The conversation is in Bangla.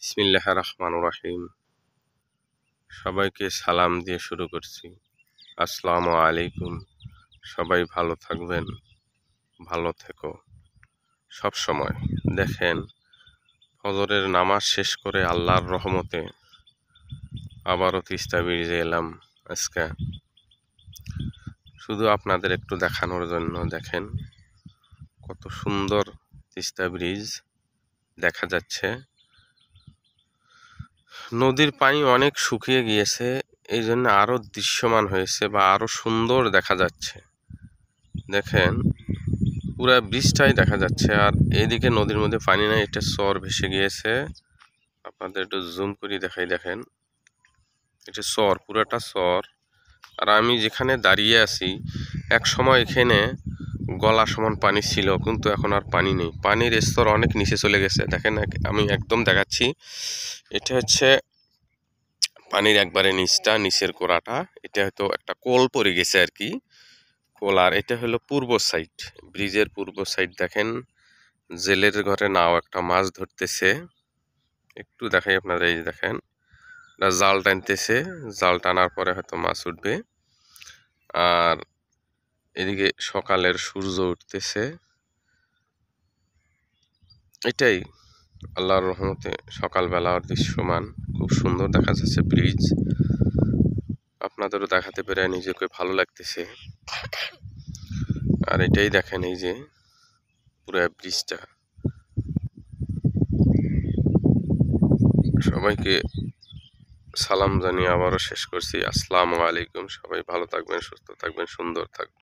বিসমিল্লাহির রহমানির রহিম। সবাইকে সালাম দিয়ে শুরু করছি। আসসালামু আলাইকুম। সবাই ভালো থাকবেন, ভালো থেকো সব সময়। দেখেন, ফজরের নামাজ শেষ করে আল্লাহর রহমতে আবারও তিস্তা ব্রিজে এলাম আজকে, শুধু আপনাদের একটু দেখানোর জন্য। দেখেন কত সুন্দর তিস্তা ব্রিজ দেখা যাচ্ছে। নদীর পানি অনেক শুকিয়ে গিয়েছে, এই জন্য আরো দৃশ্যমান হয়েছে বা আরো সুন্দর দেখা যাচ্ছে। দেখেন পুরা ব্রিজটাই দেখা যাচ্ছে, আর এইদিকে নদীর মধ্যে পানি নাই, এটা চর ভেসে গিয়েছে। আপনাদের একটু জুম করে দেখাই। দেখেন এটা চর, পুরাটা চর। আর আমি যেখানে দাঁড়িয়ে আছি, এক সময় এখানে গলা সমান পানি ছিল, কিন্তু এখন আর পানি নেই। পানির স্তর অনেক নিচে চলে গেছে। দেখেন আমি একদম দেখাচ্ছি, এটা হচ্ছে পানির একবারে নিচের কোড়াটা। এটা হয়তো একটা কোল পড়ে গেছে আর কি, কোল। আর এটা হলো পূর্ব সাইড, ব্রিজের পূর্ব সাইড। দেখেন জেলের ঘরে নাও একটা মাছ ধরতেছে, একটু দেখাই আপনারা। এই যে দেখেন জাল টানতেছে, জাল টানার পরে হয়তো মাছ উঠবে। আর এদিকে সকালের সূর্য উঠতেছে। এটাই আল্লাহর রহমতে সকালবেলার দৃশ্যমান, খুব সুন্দর দেখা যাচ্ছে ব্রিজ। আপনাদেরও দেখাতে পেরে নিজেকে ভালো লাগতেছে। আর এটাই দেখেন, এই যে পুরো ব্রিজটা। সবাইকে সালাম জানিয়ে আবারও শেষ করছি। আসসালামু আলাইকুম। সবাই ভালো থাকবেন, সুস্থ থাকবেন, সুন্দর থাকবেন।